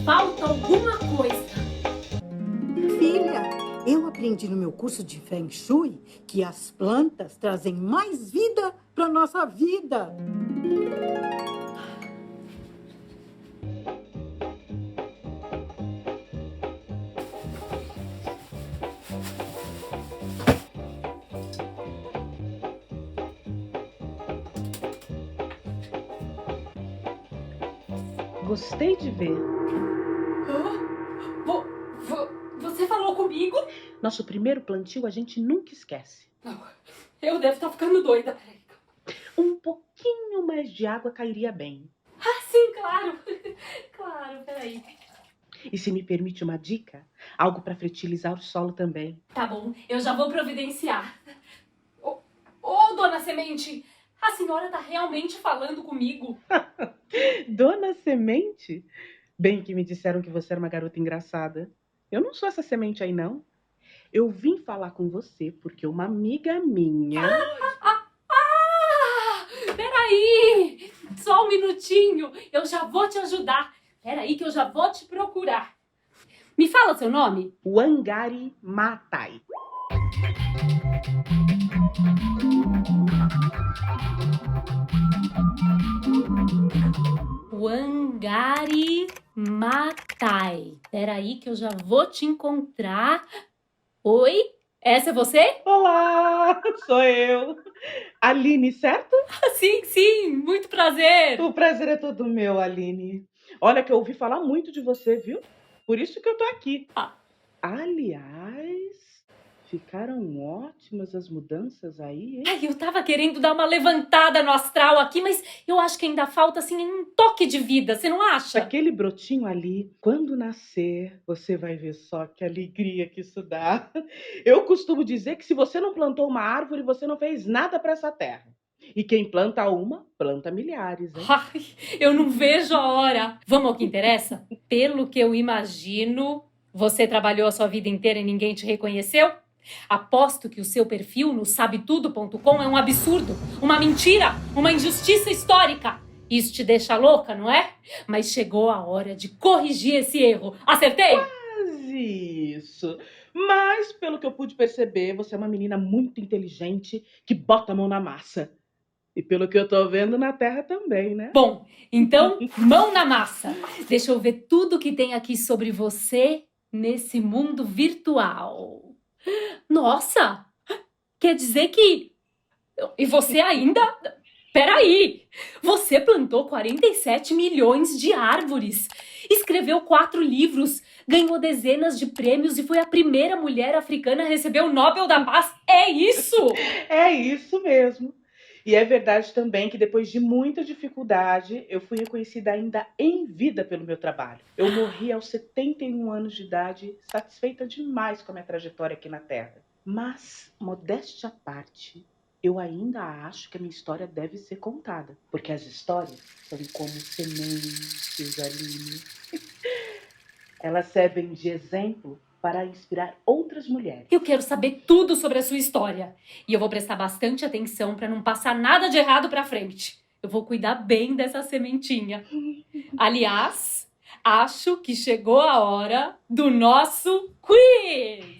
falta alguma coisa. Filha, eu aprendi no meu curso de Feng Shui que as plantas trazem mais vida para nossa vida. Gostei de ver. Você falou comigo? Nosso primeiro plantio a gente nunca esquece. Não, eu devo estar ficando doida. Peraí. Um pouquinho mais de água cairia bem. Ah, sim, claro. Claro, peraí. E se me permite uma dica, algo para fertilizar o solo também. Tá bom, eu já vou providenciar. Ô, dona Semente, a senhora tá realmente falando comigo? Dona Semente? Bem que me disseram que você era uma garota engraçada. Eu não sou essa semente aí, não. Eu vim falar com você porque uma amiga minha... Peraí! Só um minutinho, eu já vou te ajudar. Peraí que eu já vou te procurar. Me fala seu nome? Wangari Maathai. Wangari Maathai. Peraí que eu já vou te encontrar. Oi? Essa é você? Olá, sou eu. Aline, certo? Sim, sim, muito prazer. O prazer é todo meu, Aline. Olha que eu ouvi falar muito de você, viu? Por isso que eu tô aqui. Aliás, ficaram ótimas as mudanças aí, hein? Ai, eu tava querendo dar uma levantada no astral aqui, mas eu acho que ainda falta, assim, um toque de vida, você não acha? Aquele brotinho ali, quando nascer, você vai ver só que alegria que isso dá. Eu costumo dizer que se você não plantou uma árvore, você não fez nada para essa terra. E quem planta uma, planta milhares, hein? Ai, eu não vejo a hora. Vamos ao que interessa? Pelo que eu imagino, você trabalhou a sua vida inteira e ninguém te reconheceu? Aposto que o seu perfil no sabetudo.com é um absurdo, uma mentira, uma injustiça histórica. Isso te deixa louca, não é? Mas chegou a hora de corrigir esse erro. Acertei? Quase isso. Mas, pelo que eu pude perceber, você é uma menina muito inteligente que bota a mão na massa. E pelo que eu tô vendo na Terra também, né? Bom, então, mão na massa. Deixa eu ver tudo que tem aqui sobre você nesse mundo virtual. Nossa! Quer dizer que... E você ainda... Peraí! Você plantou 47 milhões de árvores, escreveu 4 livros, ganhou dezenas de prêmios e foi a primeira mulher africana a receber o Nobel da Paz. É isso? É isso mesmo. E é verdade também que depois de muita dificuldade, eu fui reconhecida ainda em vida pelo meu trabalho. Eu morri aos 71 anos de idade, satisfeita demais com a minha trajetória aqui na Terra. Mas, modéstia à parte, eu ainda acho que a minha história deve ser contada. Porque as histórias são como sementes, Aline. Elas servem de exemplo para inspirar outras mulheres. Eu quero saber tudo sobre a sua história. E eu vou prestar bastante atenção para não passar nada de errado para frente. Eu vou cuidar bem dessa sementinha. Aliás, acho que chegou a hora do nosso quiz!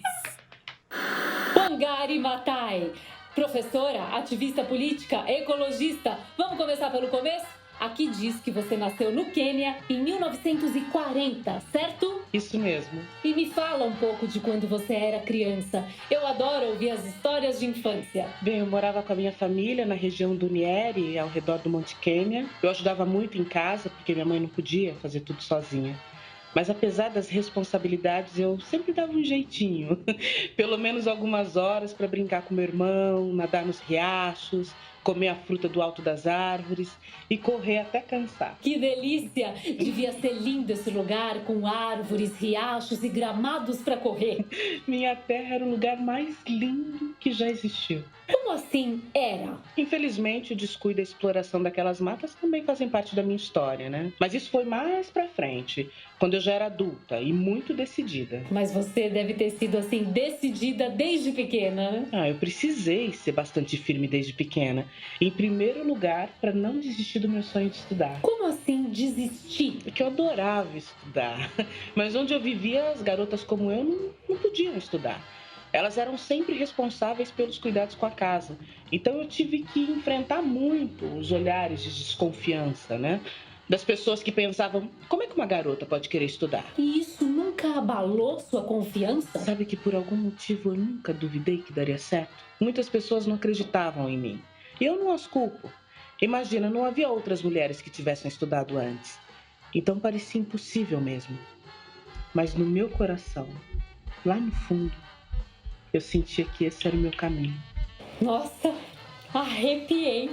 Wangari Maathai, professora, ativista política, ecologista. Vamos começar pelo começo? Aqui diz que você nasceu no Quênia em 1940, certo? Isso mesmo. E me fala um pouco de quando você era criança. Eu adoro ouvir as histórias de infância. Bem, eu morava com a minha família na região do Nyeri, ao redor do Monte Quênia. Eu ajudava muito em casa, porque minha mãe não podia fazer tudo sozinha. Mas apesar das responsabilidades, eu sempre dava um jeitinho. Pelo menos algumas horas para brincar com meu irmão, nadar nos riachos, comer a fruta do alto das árvores e correr até cansar. Que delícia! Devia ser lindo esse lugar, com árvores, riachos e gramados para correr. Minha terra era o lugar mais lindo que já existiu. Como assim era? Infelizmente, o descuido e a exploração daquelas matas também fazem parte da minha história, né? Mas isso foi mais pra frente, quando eu já era adulta e muito decidida. Mas você deve ter sido assim, decidida desde pequena, né? Eu precisei ser bastante firme desde pequena. Em primeiro lugar, para não desistir do meu sonho de estudar. Como assim desistir? Porque eu adorava estudar. Mas onde eu vivia, as garotas como eu não podiam estudar. Elas eram sempre responsáveis pelos cuidados com a casa. Então eu tive que enfrentar muito os olhares de desconfiança, né? Das pessoas que pensavam, como é que uma garota pode querer estudar? E isso nunca abalou sua confiança? Sabe que por algum motivo eu nunca duvidei que daria certo? Muitas pessoas não acreditavam em mim. E eu não as culpo. Imagina, não havia outras mulheres que tivessem estudado antes. Então parecia impossível mesmo. Mas no meu coração, lá no fundo, eu sentia que esse era o meu caminho. Nossa, arrepiei.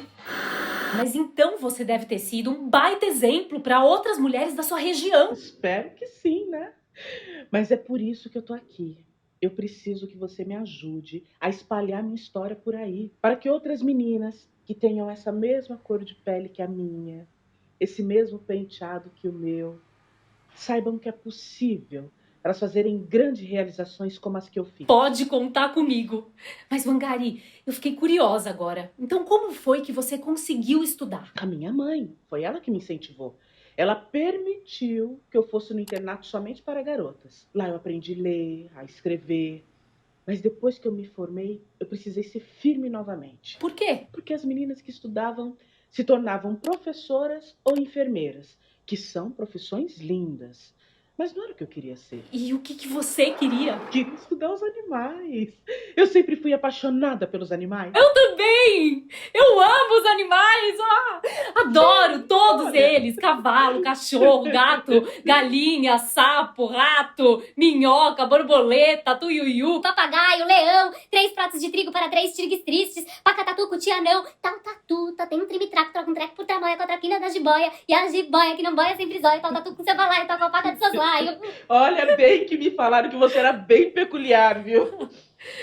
Mas então você deve ter sido um baita exemplo para outras mulheres da sua região. Espero que sim, né? Mas é por isso que eu tô aqui. Eu preciso que você me ajude a espalhar minha história por aí, para que outras meninas que tenham essa mesma cor de pele que a minha, esse mesmo penteado que o meu, saibam que é possível elas fazerem grandes realizações como as que eu fiz. Pode contar comigo. Mas, Wangari, eu fiquei curiosa agora. Então, como foi que você conseguiu estudar? A minha mãe, foi ela que me incentivou. Ela permitiu que eu fosse no internato somente para garotas. Lá eu aprendi a ler, a escrever. Mas depois que eu me formei, eu precisei ser firme novamente. Por quê? Porque as meninas que estudavam se tornavam professoras ou enfermeiras, que são profissões lindas. Mas não era o que eu queria ser. E o que você queria? Queria estudar os animais. Eu sempre fui apaixonada pelos animais. Eu também! Eu amo os animais! Adoro todos olha. eles! Cavalo, cachorro, gato, galinha, sapo, rato, minhoca, borboleta, tuiuiu. Papagaio, leão, 3 pratos de trigo para 3 tigres tristes, pacatatu, cutianão, tal tatuta, tem um trimitraco, troca um treco por tamanho, contra a quina da jiboia, e a jiboia que não boia sempre zóia, tal tatu com seu balaio, toca a paca de soslaio. Olha bem que me falaram que você era bem peculiar, viu?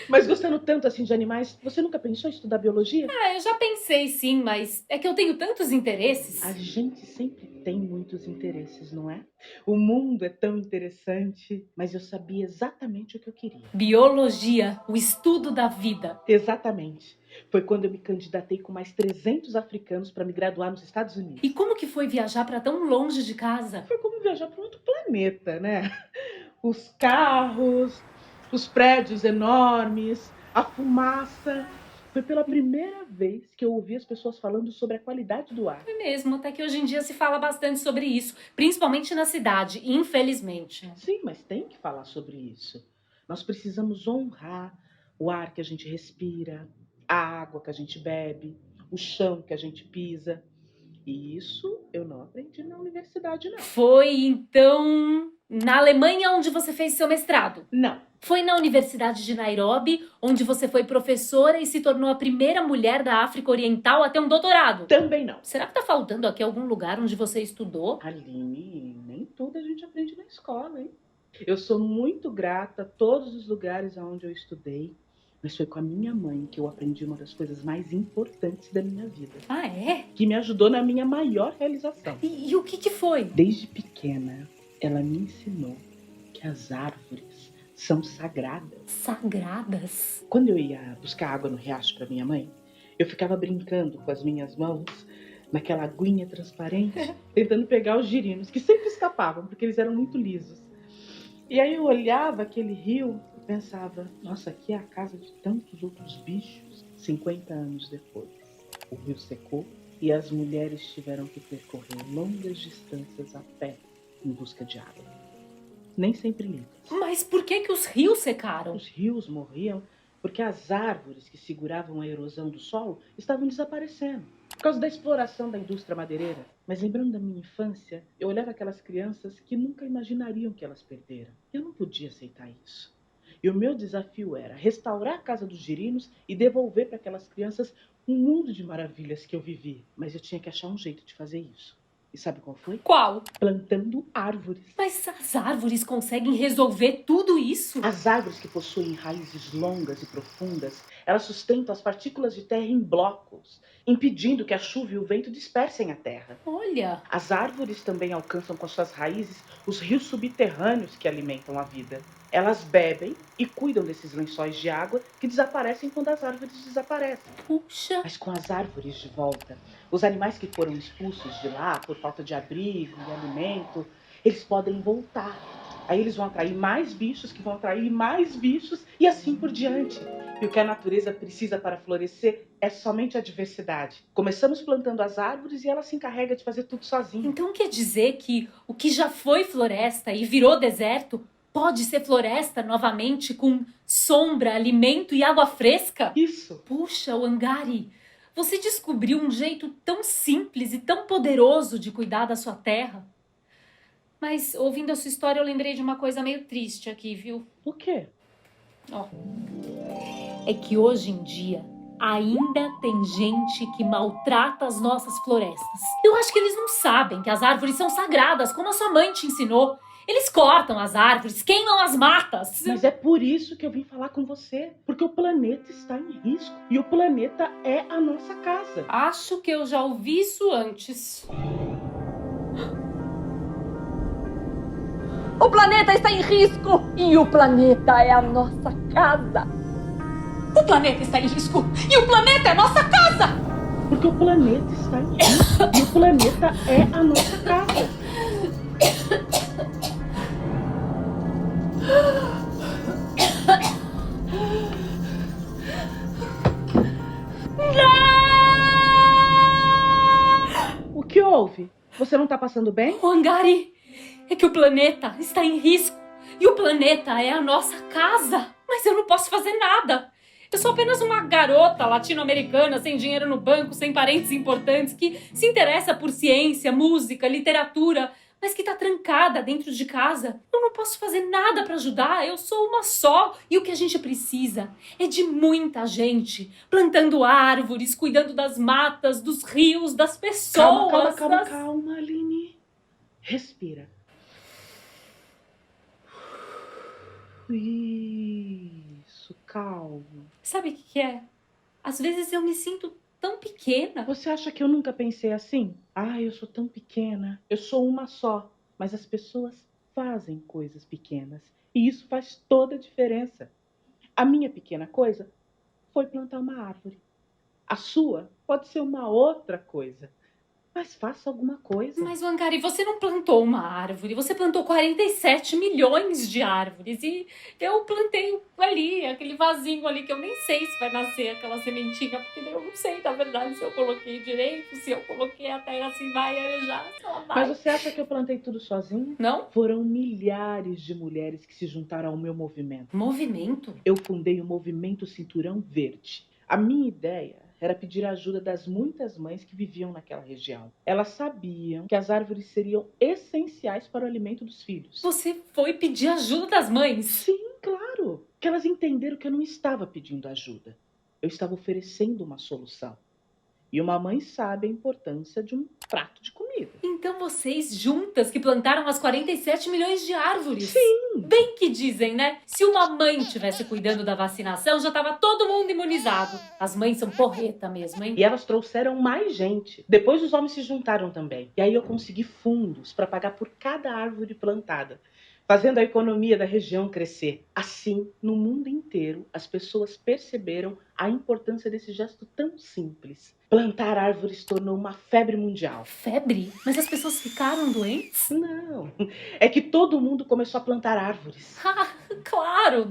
Mas gostando tanto assim de animais, você nunca pensou em estudar biologia? Eu já pensei sim, mas é que eu tenho tantos interesses. A gente sempre tem muitos interesses, não é? O mundo é tão interessante, mas eu sabia exatamente o que eu queria. Biologia, o estudo da vida. Exatamente. Foi quando eu me candidatei com mais 300 africanos para me graduar nos Estados Unidos. E como que foi viajar para tão longe de casa? Foi como viajar para outro planeta, né? Os carros, os prédios enormes, a fumaça. Foi pela primeira vez que eu ouvi as pessoas falando sobre a qualidade do ar. É mesmo, até que hoje em dia se fala bastante sobre isso, principalmente na cidade, infelizmente. Sim, mas tem que falar sobre isso. Nós precisamos honrar o ar que a gente respira, a água que a gente bebe, o chão que a gente pisa. E isso eu não aprendi na universidade, não. Foi então na Alemanha onde você fez seu mestrado? Não. Foi na Universidade de Nairobi, onde você foi professora e se tornou a primeira mulher da África Oriental a ter um doutorado? Também não. Será que tá faltando aqui algum lugar onde você estudou? Aline, nem tudo a gente aprende na escola, hein? Eu sou muito grata a todos os lugares onde eu estudei, mas foi com a minha mãe que eu aprendi uma das coisas mais importantes da minha vida, Ah, é? que me ajudou na minha maior realização. E o que foi? Desde pequena, ela me ensinou que as árvores são sagradas. Sagradas? Quando eu ia buscar água no riacho para minha mãe, eu ficava brincando com as minhas mãos naquela aguinha transparente, tentando pegar os girinos, que sempre escapavam, porque eles eram muito lisos. E aí eu olhava aquele rio e pensava, nossa, aqui é a casa de tantos outros bichos. 50 anos depois, o rio secou e as mulheres tiveram que percorrer longas distâncias a pé em busca de água. Nem sempre limpas. Mas por que os rios secaram? Os rios morriam porque as árvores que seguravam a erosão do solo estavam desaparecendo por causa da exploração da indústria madeireira. Mas lembrando da minha infância, eu olhava aquelas crianças que nunca imaginariam que elas perderam. Eu não podia aceitar isso. E o meu desafio era restaurar a casa dos girinos e devolver para aquelas crianças um mundo de maravilhas que eu vivi. Mas eu tinha que achar um jeito de fazer isso. E sabe qual foi? Qual? Plantando árvores. Mas as árvores conseguem resolver tudo isso? As árvores que possuem raízes longas e profundas, elas sustentam as partículas de terra em blocos, impedindo que a chuva e o vento dispersem a terra. Olha, As árvores também alcançam com suas raízes os rios subterrâneos que alimentam a vida. Elas bebem e cuidam desses lençóis de água que desaparecem quando as árvores desaparecem. Puxa, Mas com as árvores de volta, os animais que foram expulsos de lá por falta de abrigo e alimento, eles podem voltar. Aí eles vão atrair mais bichos, que vão atrair mais bichos e assim por diante. E o que a natureza precisa para florescer é somente a diversidade. Começamos plantando as árvores e ela se encarrega de fazer tudo sozinha. então quer dizer que o que já foi floresta e virou deserto pode ser floresta novamente com sombra, alimento e água fresca? Isso. Puxa, Wangari, você descobriu um jeito tão simples e tão poderoso de cuidar da sua terra. Mas ouvindo a sua história eu lembrei de uma coisa meio triste aqui, viu? O quê? Ó, é que hoje em dia ainda tem gente que maltrata as nossas florestas. Eu acho que eles não sabem que as árvores são sagradas, como a sua mãe te ensinou. Eles cortam as árvores, queimam as matas. Mas é por isso que eu vim falar com você. Porque o planeta está em risco. E o planeta é a nossa casa. Acho que eu já ouvi isso antes. O planeta está em risco e o planeta é a nossa casa. O planeta está em risco e o planeta é nossa casa! Porque o planeta está em risco. E o planeta é a nossa casa. O que houve? Você não está passando bem? Wangari, é que o planeta está em risco e o planeta é a nossa casa. Mas eu não posso fazer nada. Eu sou apenas uma garota latino-americana sem dinheiro no banco, sem parentes importantes, que se interessa por ciência, música, literatura, mas que tá trancada dentro de casa. Eu não posso fazer nada para ajudar, eu sou uma só. E o que a gente precisa é de muita gente, plantando árvores, cuidando das matas, dos rios, das pessoas. Calma, Aline. Respira. Isso, calma. Sabe o que é? Às vezes eu me sinto tão pequena. Você acha que eu nunca pensei assim? Ah, eu sou tão pequena. Eu sou uma só. Mas as pessoas fazem coisas pequenas. E isso faz toda a diferença. A minha pequena coisa foi plantar uma árvore. A sua pode ser uma outra coisa. Mas faça alguma coisa. Mas, Wangari, você não plantou uma árvore, você plantou 47 milhões de árvores. E eu plantei ali, aquele vasinho ali, que eu nem sei se vai nascer aquela sementinha, porque eu não sei, na verdade, se eu coloquei direito, se eu coloquei a terra assim, vai arejar, se ela vai. Mas você acha que eu plantei tudo sozinha? Não? Foram milhares de mulheres que se juntaram ao meu movimento. Movimento? Eu fundei o movimento Cinturão Verde. A minha ideia era pedir a ajuda das muitas mães que viviam naquela região. Elas sabiam que as árvores seriam essenciais para o alimento dos filhos. Você foi pedir ajuda das mães? Sim, claro. Que elas entenderam que eu não estava pedindo ajuda. Eu estava oferecendo uma solução. E uma mãe sabe a importância de um prato de comida. Então vocês juntas que plantaram as 47 milhões de árvores? Sim. Bem que dizem, né? Se uma mãe estivesse cuidando da vacinação, já estava todo mundo imunizado. As mães são porreta mesmo, hein? E elas trouxeram mais gente. Depois os homens se juntaram também. E aí eu consegui fundos para pagar por cada árvore plantada, fazendo a economia da região crescer. Assim, no mundo inteiro, as pessoas perceberam a importância desse gesto tão simples. Plantar árvores se tornou uma febre mundial. Febre? Mas as pessoas ficaram doentes? Não, é que todo mundo começou a plantar árvores. Ah, claro,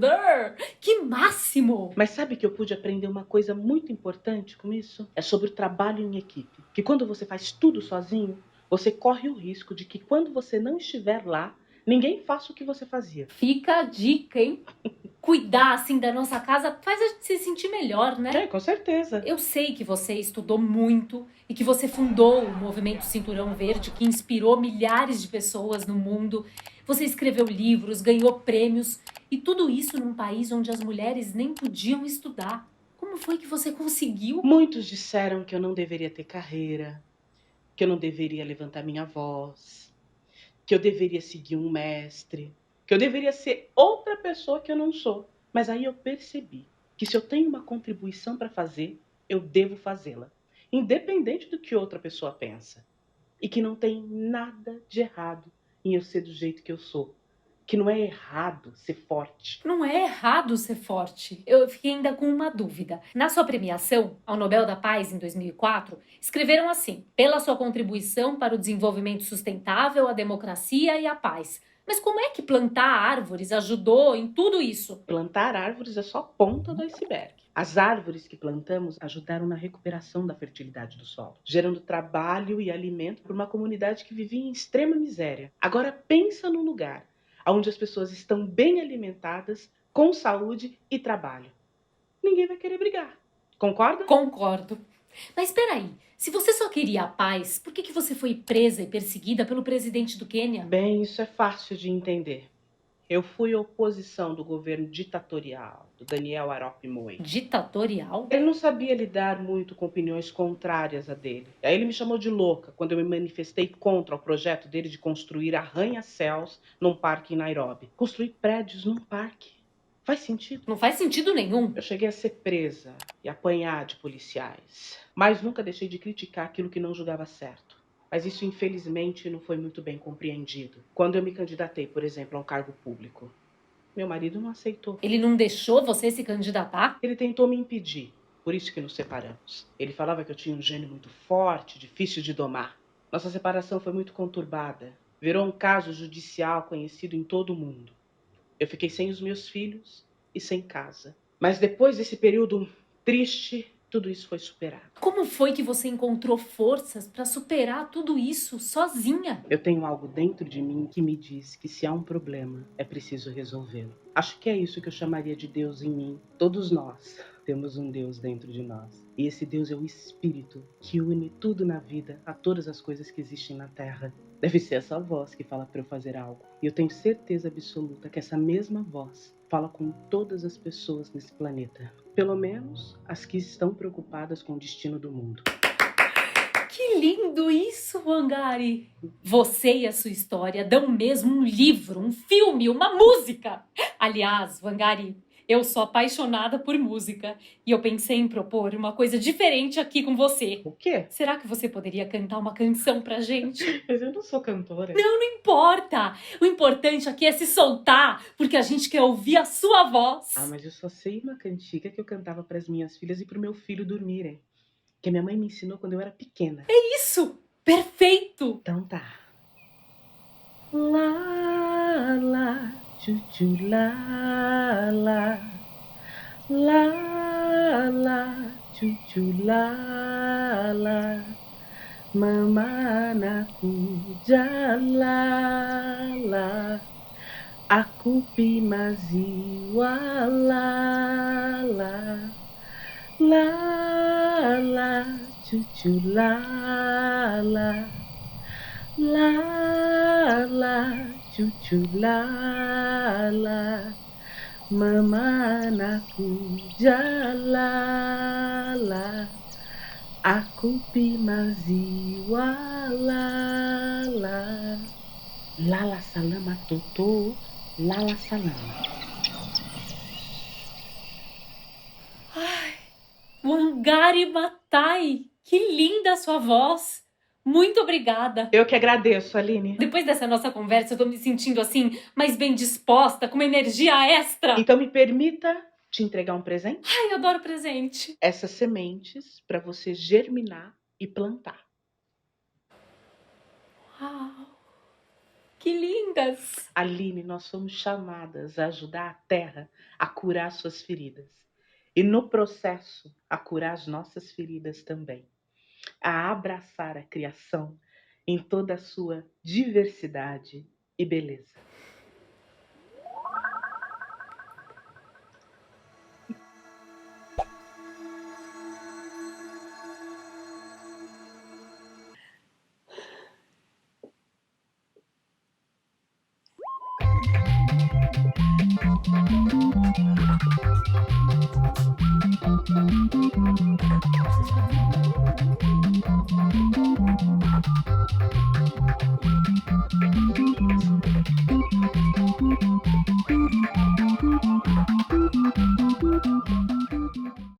que máximo! Mas sabe que eu pude aprender uma coisa muito importante com isso? É sobre o trabalho em equipe. Que quando você faz tudo sozinho, você corre o risco de que quando você não estiver lá, ninguém faça o que você fazia. Fica a dica, hein? Cuidar, assim, da nossa casa faz a gente se sentir melhor, né? É, com certeza. Eu sei que você estudou muito e que você fundou o movimento Cinturão Verde, que inspirou milhares de pessoas no mundo. Você escreveu livros, ganhou prêmios e tudo isso num país onde as mulheres nem podiam estudar. Como foi que você conseguiu? Muitos disseram que eu não deveria ter carreira, que eu não deveria levantar minha voz, que eu deveria seguir um mestre, que eu deveria ser outra pessoa que eu não sou. Mas aí eu percebi que se eu tenho uma contribuição para fazer, eu devo fazê-la, independente do que outra pessoa pensa. E que não tem nada de errado em eu ser do jeito que eu sou. que não é errado ser forte. Não é errado ser forte. Eu fiquei ainda com uma dúvida. Na sua premiação ao Nobel da Paz em 2004, escreveram assim: pela sua contribuição para o desenvolvimento sustentável, a democracia e a paz. Mas como é que plantar árvores ajudou em tudo isso? Plantar árvores é só a ponta do iceberg. As árvores que plantamos ajudaram na recuperação da fertilidade do solo, gerando trabalho e alimento para uma comunidade que vivia em extrema miséria. Agora pensa num lugar onde as pessoas estão bem alimentadas, com saúde e trabalho. Ninguém vai querer brigar. Concorda? Concordo. Mas espera aí, se você só queria a paz, por que você foi presa e perseguida pelo presidente do Quênia? Bem, isso é fácil de entender. Eu fui oposição do governo ditatorial do Daniel Arap Moi. Ditatorial? Ele não sabia lidar muito com opiniões contrárias a dele. Aí ele me chamou de louca quando eu me manifestei contra o projeto dele de construir arranha-céus num parque em Nairobi. Construir prédios num parque. Faz sentido? Não faz sentido nenhum. Eu cheguei a ser presa e apanhar de policiais, mas nunca deixei de criticar aquilo que não julgava certo. Mas isso, infelizmente, não foi muito bem compreendido. Quando eu me candidatei, por exemplo, a um cargo público, meu marido não aceitou. Ele não deixou você se candidatar? Ele tentou me impedir, por isso que nos separamos. Ele falava que eu tinha um gênio muito forte, difícil de domar. Nossa separação foi muito conturbada. Virou um caso judicial conhecido em todo o mundo. Eu fiquei sem os meus filhos e sem casa. Mas depois desse período triste, tudo isso foi superado. Como foi que você encontrou forças para superar tudo isso sozinha? Eu tenho algo dentro de mim que me diz que se há um problema, é preciso resolvê-lo. Acho que é isso que eu chamaria de Deus em mim. Todos nós temos um Deus dentro de nós. E esse Deus é o Espírito que une tudo na vida a todas as coisas que existem na Terra. Deve ser essa voz que fala para eu fazer algo. E eu tenho certeza absoluta que essa mesma voz fala com todas as pessoas nesse planeta. Pelo menos as que estão preocupadas com o destino do mundo. Que lindo isso, Wangari! Você e a sua história dão mesmo um livro, um filme, uma música! Aliás, Wangari, eu sou apaixonada por música e eu pensei em propor uma coisa diferente aqui com você. O quê? Será que você poderia cantar uma canção pra gente? Mas eu não sou cantora. Não importa! O importante aqui é se soltar, porque a gente quer ouvir a sua voz. Ah, mas eu só sei uma cantiga que eu cantava para as minhas filhas e para o meu filho dormirem. Que a minha mãe me ensinou quando eu era pequena. Isso! Perfeito! Então tá. Lá, lá, tchu, lá, lá. Lá, lá, tchu, lá, lá. Mamanaku, lá, lá. Akupi maziwa, lá, lá. La la, chuchu la la, la la, chuchu la la, mamanaku la la, akupi maziwa la la, lala salama toto, lala salama. Wangari Maathai, que linda a sua voz. Muito obrigada. Eu que agradeço, Aline. Depois dessa nossa conversa, eu tô me sentindo assim, mais bem disposta, com uma energia extra. Então me permita te entregar um presente? Ai, eu adoro presente. Essas sementes para você germinar e plantar. Uau, que lindas. Aline, nós somos chamadas a ajudar a terra a curar suas feridas. E no processo, a curar as nossas feridas também. A abraçar a criação em toda a sua diversidade e beleza.